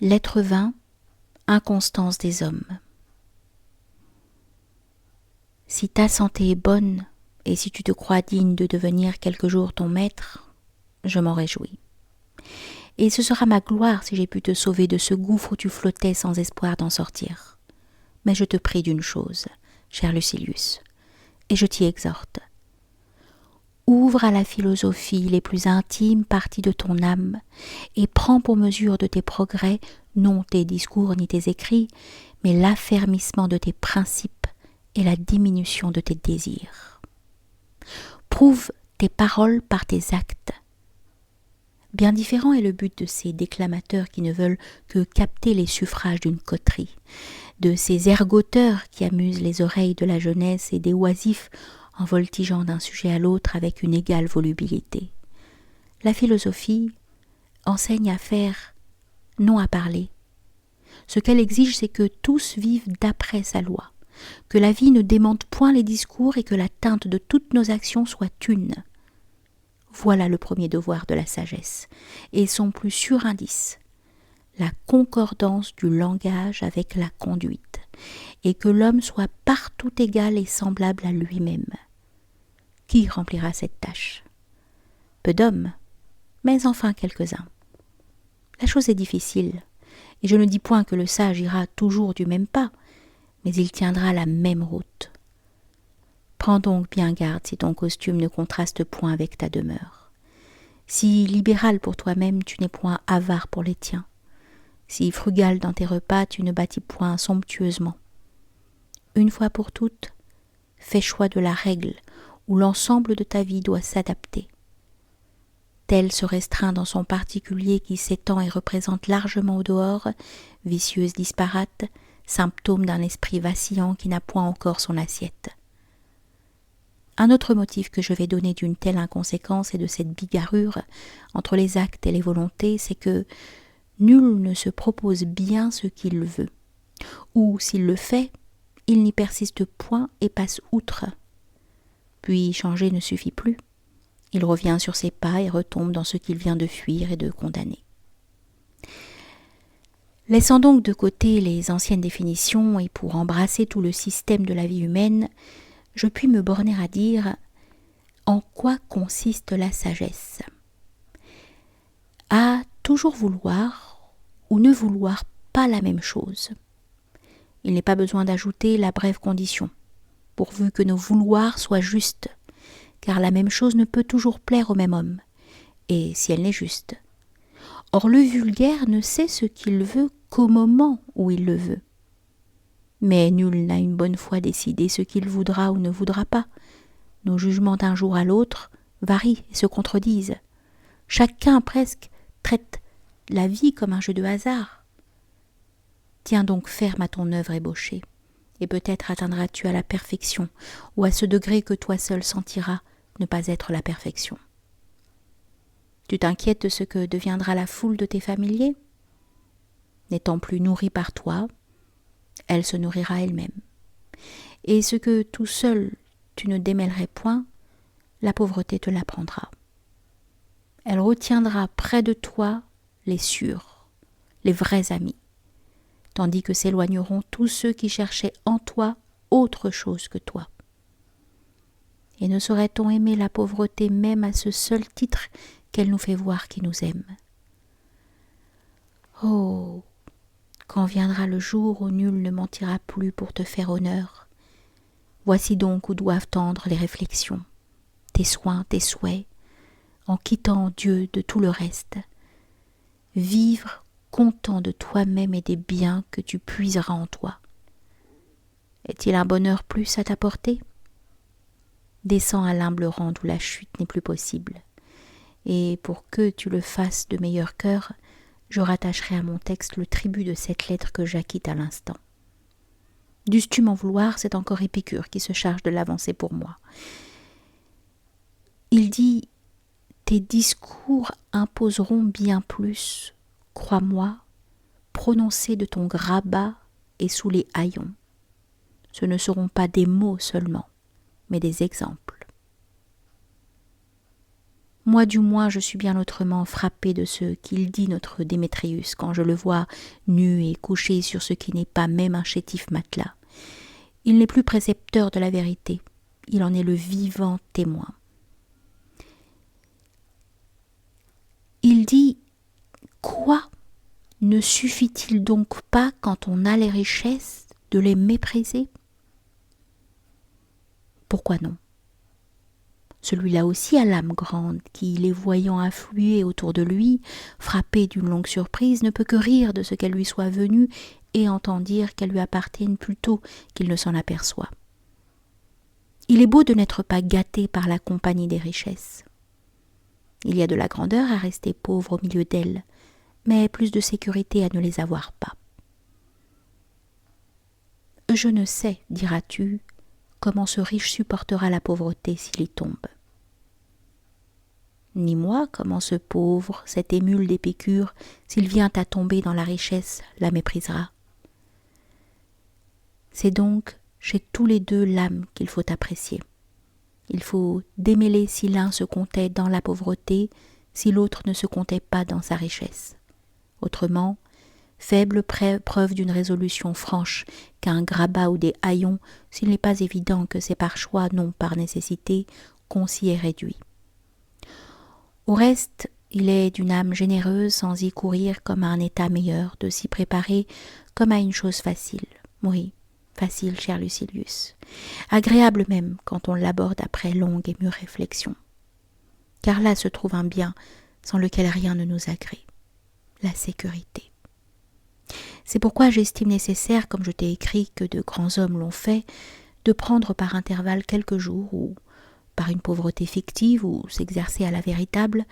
Lettre 20. Inconstance des hommes. Si ta santé est bonne, et si tu te crois digne de devenir quelque jour ton maître, je m'en réjouis. Et ce sera ma gloire si j'ai pu te sauver de ce gouffre où tu flottais sans espoir d'en sortir. Mais je te prie d'une chose, cher Lucilius, et je t'y exhorte. Ouvre à la philosophie les plus intimes parties de ton âme et prends pour mesure de tes progrès non tes discours ni tes écrits, mais l'affermissement de tes principes et la diminution de tes désirs. Prouve tes paroles par tes actes. Bien différent est le but de ces déclamateurs qui ne veulent que capter les suffrages d'une coterie, de ces ergoteurs qui amusent les oreilles de la jeunesse et des oisifs en voltigeant d'un sujet à l'autre avec une égale volubilité. La philosophie enseigne à faire, non à parler. Ce qu'elle exige, c'est que tous vivent d'après sa loi, que la vie ne démente point les discours et que la teinte de toutes nos actions soit une. Voilà le premier devoir de la sagesse, et son plus sûr indice, la concordance du langage avec la conduite, et que l'homme soit partout égal et semblable à lui-même. Qui remplira cette tâche? Peu d'hommes, mais enfin quelques-uns. La chose est difficile, et je ne dis point que le sage ira toujours du même pas, mais il tiendra la même route. Prends donc bien garde si ton costume ne contraste point avec ta demeure. Si libéral pour toi-même, tu n'es point avare pour les tiens. Si frugal dans tes repas, tu ne bâtis point somptueusement. Une fois pour toutes, fais choix de la règle où l'ensemble de ta vie doit s'adapter. Tel se restreint dans son particulier qui s'étend et représente largement au dehors, vicieuse disparate, symptôme d'un esprit vacillant qui n'a point encore son assiette. Un autre motif que je vais donner d'une telle inconséquence et de cette bigarrure entre les actes et les volontés, c'est que nul ne se propose bien ce qu'il veut, ou s'il le fait, il n'y persiste point et passe outre. Puis changer ne suffit plus. Il revient sur ses pas et retombe dans ce qu'il vient de fuir et de condamner. Laissant donc de côté les anciennes définitions et pour embrasser tout le système de la vie humaine, je puis me borner à dire en quoi consiste la sagesse. À toujours vouloir ou ne vouloir pas la même chose. Il n'est pas besoin d'ajouter la brève condition, pourvu que nos vouloirs soient justes, car la même chose ne peut toujours plaire au même homme, et si elle n'est juste. Or le vulgaire ne sait ce qu'il veut qu'au moment où il le veut. Mais nul n'a une bonne fois décidé ce qu'il voudra ou ne voudra pas. Nos jugements d'un jour à l'autre varient et se contredisent. Chacun presque traite la vie comme un jeu de hasard. Tiens donc ferme à ton œuvre ébauchée, et peut-être atteindras-tu à la perfection, ou à ce degré que toi seul sentiras ne pas être la perfection. Tu t'inquiètes de ce que deviendra la foule de tes familiers? N'étant plus nourrie par toi, elle se nourrira elle-même. Et ce que tout seul tu ne démêlerais point, la pauvreté te l'apprendra. Elle retiendra près de toi les sûrs, les vrais amis, tandis que s'éloigneront tous ceux qui cherchaient en toi autre chose que toi. Et ne saurait-on aimer la pauvreté même à ce seul titre qu'elle nous fait voir qui nous aime? Oh, quand viendra le jour où nul ne mentira plus pour te faire honneur, voici donc où doivent tendre les réflexions, tes soins, tes souhaits, en quittant Dieu de tout le reste. Vivre content de toi-même et des biens que tu puiseras en toi. Est-il un bonheur plus à ta portée? Descends à l'humble rang où la chute n'est plus possible. Et pour que tu le fasses de meilleur cœur, je rattacherai à mon texte le tribut de cette lettre que j'acquitte à l'instant. Dusses-tu m'en vouloir, c'est encore Épicure qui se charge de l'avancer pour moi. Il dit « Tes discours imposeront bien plus, crois-moi, prononcés de ton grabat et sous les haillons. Ce ne seront pas des mots seulement, mais des exemples. » Moi du moins je suis bien autrement frappé de ce qu'il dit notre Démétrius quand je le vois nu et couché sur ce qui n'est pas même un chétif matelas. Il n'est plus précepteur de la vérité, il en est le vivant témoin. Il dit « Quoi ? Ne suffit-il donc pas, quand on a les richesses, de les mépriser ?» Pourquoi non ? Celui-là aussi a l'âme grande, qui, les voyant affluer autour de lui, frappé d'une longue surprise, ne peut que rire de ce qu'elle lui soit venue et entend dire qu'elle lui appartienne plutôt qu'il ne s'en aperçoit. Il est beau de n'être pas gâté par la compagnie des richesses. Il y a de la grandeur à rester pauvre au milieu d'elles, mais plus de sécurité à ne les avoir pas. « Je ne sais, diras-tu, comment ce riche supportera la pauvreté s'il y tombe. Ni moi comment ce pauvre, cet émule d'Épicure, s'il vient à tomber dans la richesse, la méprisera. C'est donc chez tous les deux l'âme qu'il faut apprécier. Il faut démêler si l'un se comptait dans la pauvreté, si l'autre ne se comptait pas dans sa richesse. Autrement, faible preuve d'une résolution franche qu'un grabat ou des haillons, s'il n'est pas évident que c'est par choix, non par nécessité, qu'on s'y est réduit. Au reste, il est d'une âme généreuse sans y courir comme à un état meilleur, de s'y préparer comme à une chose facile. Oui, facile, cher Lucilius. Agréable même quand on l'aborde après longue et mûre réflexion. Car là se trouve un bien sans lequel rien ne nous agrée, la sécurité. C'est pourquoi j'estime nécessaire, comme je t'ai écrit que de grands hommes l'ont fait, de prendre par intervalle quelques jours, ou par une pauvreté fictive, ou s'exercer à la véritable,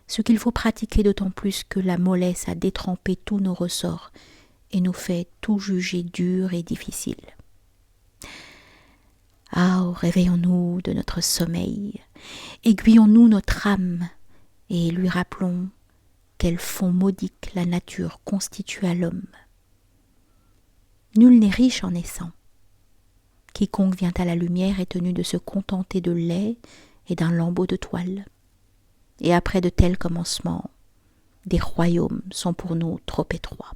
ce qu'il faut pratiquer d'autant plus que la mollesse a détrempé tous nos ressorts et nous fait tout juger dur et difficile. Ah, réveillons-nous de notre sommeil, aiguillons-nous notre âme, et lui rappelons quel fond maudique la nature constitue à l'homme. Nul n'est riche en naissant. Quiconque vient à la lumière est tenu de se contenter de lait et d'un lambeau de toile. Et après de tels commencements, des royaumes sont pour nous trop étroits.